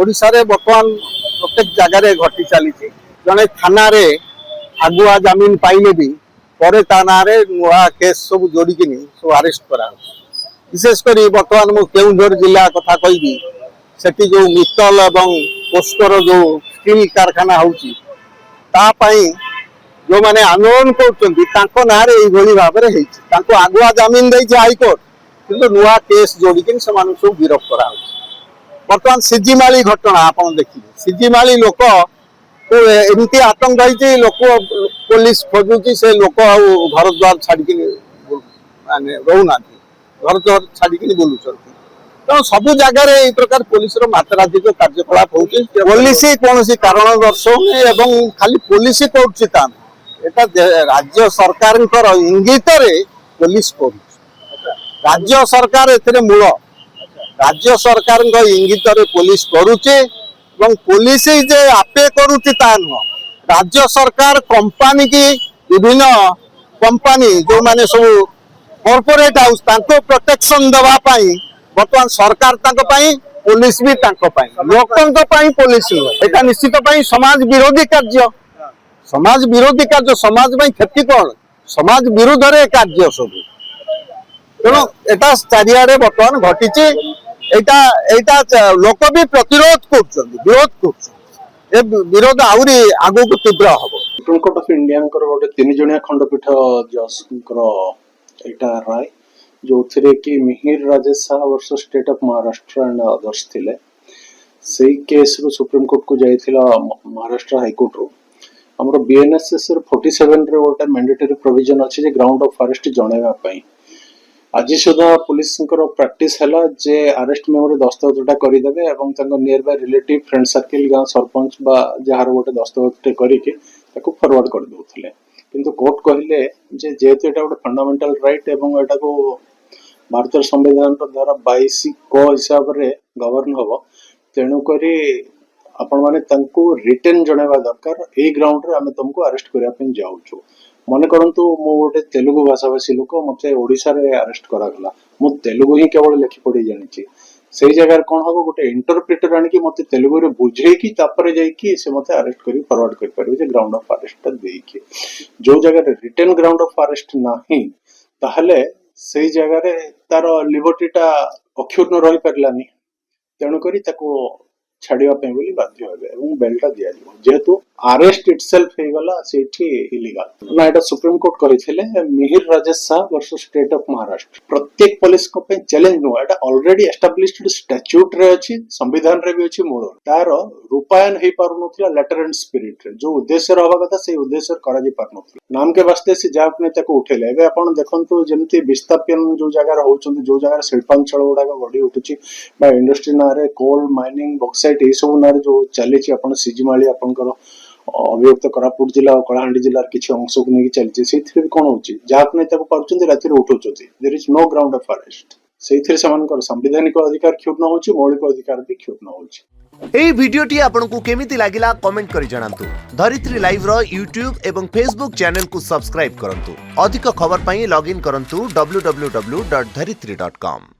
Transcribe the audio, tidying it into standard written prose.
ओडिशा रे वर्तमान प्रत्येक जगह घटी चली जड़े थाना रे आगुआ जमीन पाइले भी पर ना नुआ केस सब जोड़िकी सब आरेस्ट करा विशेषकर बर्तमान मु केउंझर जिला कथा कहि सेठी जो मित्तल एवं पोस्टर जो स्टील कारखाना होची जो माने आंदोलन कर ना भाव में आगुआ जमीन दे हाइकोर्ट किंतु नुआ केस जोड़िकी से गिरफ्त करा बर्तमान सिजिमाली घटना आप देखिए सिजिमाली लोक एमती आतंक रही लोक पुलिस खोजुची से लोक घर द्वार छाड़ी माने रोना घर द्वार छाड़ी बुलूँ तो सब जगह ये प्रकार पुलिस मात्राधिक कार्यकलाप हो पुलिस कौन कारण दर्शाऊनी खाली पुलिस कर राज्य सरकार इंगित पुलिस कर राज्य सरकार ए मूल राज्य सरकार इंगित पुलिस करुचे पुलिस जे आपे करुची ता नुह राज्य सरकार कंपनी की विभिन्न कंपनी जो माने सब कॉर्पोरेट हाउस तांको प्रोटेक्शन दवा पाई बर्तमान सरकार पुलिस भी लोकों पुलिस एटा निश्चित समाज विरोधी कार्य समाज विरोधी कार्य समाज क्षति कौन समाज विरुद्ध रे कार्य सब तेणु एटा चारिआडे बर्तमान घटी लोक भी प्रतिरोध कर विरोध कर विरोध आहरी आगु को तीव्र हम सुप्रीम कोर्ट ऑफ इंडिया गोटे 3 जणिया खंडपीठ जज एटा राय जो थे कि Mihir Rajesh Shah versus state of Maharashtra and others थिले से केस रो सुप्रीम कोर्ट को जाइथिला महाराष्ट्र हाईकोर्ट रो हमरो बीएनएसएस 47 रे गोटे मैंडेटरी प्रोविजन अछि जे ग्राउंड ऑफ अरेस्ट जणेवा पई आज सुधा पुलिस प्रैक्टिस है जे अरेस्ट मेमोरी दस्तखतटा करदे और near by relative friend circle गाँव सरपंच बा जार गोटे दस्तखत करके फॉरवर्ड कर दौले किंतु कोर्ट कहले जेहेतु एटा गोटे फंडामेंटल राइट एवं एटा को भारत संविधान द्वारा 22 क हिसाब रे गवर्न हम तेणुक आपण माने रिटर्न जणेवा दरकार ए ग्राउंड रे आमे तुमको अरेस्ट करने जाऊँ मन करंतु मु गोटे तेलुगु भाषाभाषी लोक मते ओडिशा रे अरेस्ट करागला मु तेलुगु ही केवल लिखि पढ़ी जानिछि से जगह कौन हम गोटे इंटरप्रिटर आनिकी मते तेलुगु रे बुझेकी तापर जाइकी से मते अरेस्ट करी फॉरवर्ड कर पारे जे ग्राउंड ऑफ अरेस्ट देकी जो जगह रिटर्न ग्राउंड ऑफ अरेस्ट नाही ताहले से जगह रे तार लिबर्टीटा अक्षुण्ण रही पारलानी तेणु करी ताको छाड़िया बोली बाध्य हेबे एवं बेलटा दिया जिवो जेहेतु अरेस्ट इटसेल्फ हे गला सेठी इलीगल ना एटा सुप्रीम कोर्ट करिथिले Mihir Rajesh Shah versus state of Maharashtra प्रत्येक पुलिस को पे चैलेंज नो एटा ऑलरेडी एस्टैब्लिश्ड स्टैट्यूट रे अछि संविधान रे भी अछि मूल तार रूपायन हे पारु नथिला लेटर एंड स्पिरिट रे जो उद्देश्य रहबा कथा से उद्देश्य करा जे पारु नथिला नाम के वास्ते से जाक ने ताको उठेले एबे आपण देखंतु जेमति विस्थापन जो जगह रे होचंती जो जगह रे शिल्पांचल गुडा गडी उठुची बा इंडस्ट्री ना रे कोल माइनिंग बॉक्साइट ए सब ना जो चली आपण सिजिमाली आपनकर अभियुक्त कोरापुट जिला और कलाहांडी जिला किसी अंश को नहीं चलती से कौन हो जहाँ नहीं पार्टी राति उठाऊँ there is no ground of arrest से संवैधानिक अधिकार क्षुण्ण हो मौलिक अधिकार भी क्षुण्ण हो एई वीडियोटी आपनकु केमिति लागिला कमेंट करि जणांतु धरित्री लाइव रो यूट्यूब एवं फेसबुक चैनल को सब्सक्राइब करंतु अधिक खबर पई लॉगिन करंतु www.dharitri.com